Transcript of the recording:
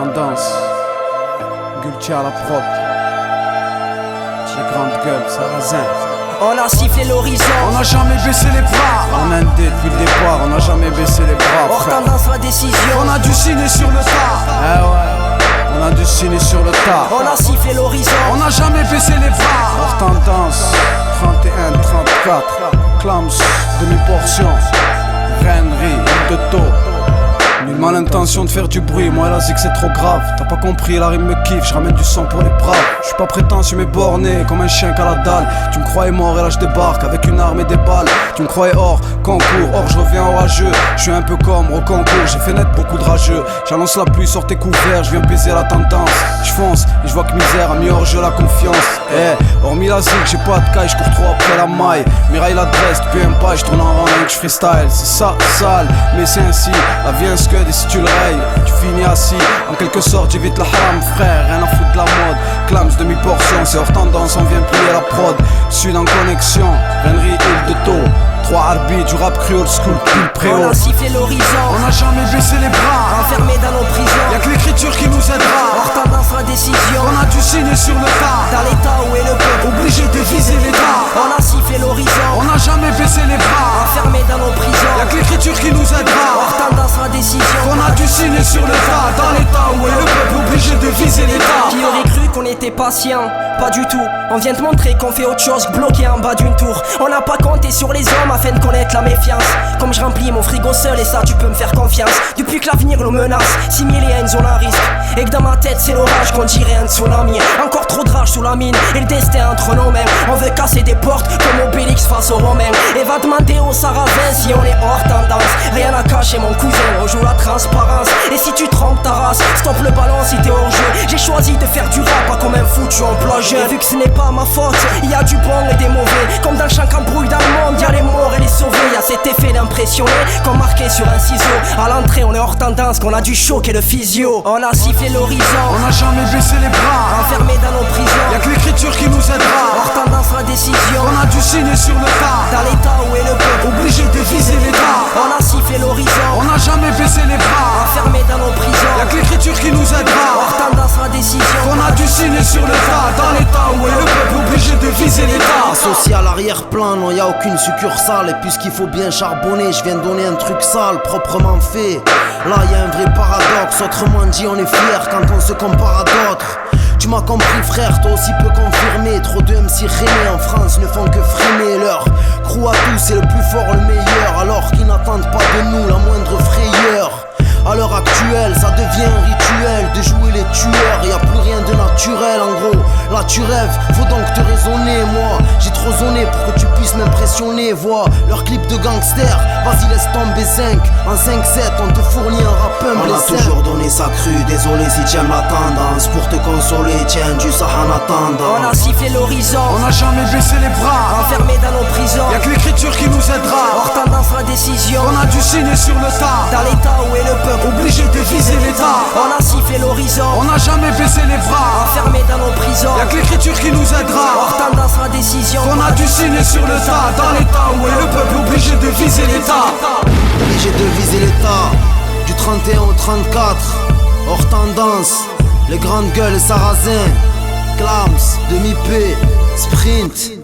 Tendance, Gulti à la prod, les grandes gueules, Sarrazin. On a sifflé l'horizon, On n'a jamais baissé les bras. En Inde depuis le départ, on n'a jamais baissé les bras. hors Frère. tendance la décision. On a dû signer sur le tas. Eh ouais, on a dû signer sur le tas. On a sifflé l'horizon, On n'a jamais baissé les bras. Hors tendance, 31, 34, clams, demi-portion, Rennery, de taux. Nul mal intention de faire du bruit, moi la zig c'est trop grave. T'as pas compris, la rime me kiffe, je ramène du sang pour les braves. Je suis pas prétentieux mais borné, comme un chien qu'à la dalle. Tu me croyais mort et là je débarque avec une arme et des balles. Tu me croyais hors concours, or je reviens orageux. Je suis un peu comme au concours, j'ai fait naître beaucoup de rageux. J'annonce la pluie, sortez couverts, je viens baiser la tendance. Je fonce et je vois que misère a mis hors jeu la confiance. Hormis la zig, j'ai pas de caille, je cours trop après la maille. Miraille l'adresse, depuis un pas, je tourne en rond et que je freestyle. C'est ça, sale, mais c'est ainsi. La vie un scud et si tu le rayes, tu finis assis. En quelque sorte, j'évite la haram, frère, rien à foutre de la mode. Clams, demi-portion, c'est hors tendance, on vient plier la prod. Sud en connexion, Rennery, île de taux. 3 arbitres, du rap cru old school, pile préau. on a sifflé l'horizon, On n'a jamais baissé les bras. enfermé dans nos prisons. Y'a que l'écriture qui nous aidera. Hors tendance la décision, On a dû signer sur le tas. dans l'état où est le peuple. Obligé de viser l'État. On a sifflé l'horizon, On n'a jamais baissé les bras. enfermé dans nos prisons. Y'a que l'écriture qui nous aidera. Hors tendance la décision, On a dû signer sur le tas. Dans l'état où est le peuple, obligé de viser l'État. qui aurait cru qu'on était patient? Pas du tout, on vient te montrer qu'on fait autre chose, bloqué en bas d'une tour. On n'a pas compté sur les hommes afin de connaître la méfiance. Comme je remplis mon frigo seul et ça tu peux me faire confiance. Depuis que l'avenir nous menace, 6 000 et une zone à risque. Et que dans ma tête c'est l'orage qu'on dirait un tsunami. Encore trop de rage sous la mine et le destin entre nos mains. On veut casser des portes comme Obélix face aux Romains. Et va demander aux Sarrasins si on est hors tendance. Rien à cacher mon cousin, on joue la transparence. Et si tu trompes ta race, stop le ballon si t'es hors jeu. J'ai choisi de faire du rap, pas comme un foutu emploi jeune. Et vu que ce n'est pas ma faute, y a du bon et des mauvais. Comme dans le champ qu'embrouille dans le monde, y'a les morts et les sauvés. Y'a cet effet d'impressionner, comme marqué sur un ciseau. À l'entrée on est hors tendance, qu'on a du choquer le physio. On a sifflé l'horizon, On n'a jamais baissé les bras. enfermé dans nos prisons. Y'a que l'écriture qui nous aidera. Hors tendance la décision, On a dû signer sur le tas. dans l'état où est le peuple. Obligé de viser l'État. On a sifflé l'horizon, On n'a jamais baissé les bras. enfermé dans nos prisons. Y'a que l'écriture qui nous aidera. Hors tendance la décision, On a dû signer sur le tas. Dans l'état où est le peuple, obligé de viser l'État. Associé à l'arrière-plan, non y'a aucune succursale. Et puisqu'il faut bien charbonner, je viens de donner un truc sale, proprement fait. Là y'a un vrai paradoxe, autrement dit on est fier quand on se compare à d'autres. Tu m'as compris frère, toi aussi peux confirmer. Trop de MC René en France ne font que frimer. Leur crew à tous c'est le plus fort, le meilleur. Alors qu'ils n'attendent pas de nous la moindre frayeur. À l'heure actuelle, ça devient un rituel de jouer les tueurs. Y a plus rien de naturel en gros. Là tu rêves, faut donc te raisonner. Moi, j'ai trop zoné pour que tu puisses m'impressionner. Vois leur clip de gangster, vas-y laisse tomber 5. En 5-7, on te fournit un rap humble. On a toujours donné sa crue, désolé si tu aimes la tendance. Pour te consoler, tiens du ça en attendant. on a sifflé l'horizon, On n'a jamais baissé les bras. enfermé dans nos prisons. Y'a que l'écriture qui nous aidera. Hors tendance la décision, On a dû signer sur le tas. dans l'état où est le peuple. Obligé de viser l'État. On a sifflé l'horizon, On n'a jamais baissé les bras. enfermé dans nos prisons. Y'a que l'écriture qui nous Hors aidera. tendance la décision, On a dû signer sur le tas. Dans l'état où est le peuple, obligé de viser l'État. Obligé de viser l'état. Du 31 au 34, hors tendance. Les grandes gueules Sarrazin, Clams, demi-P, Sprint.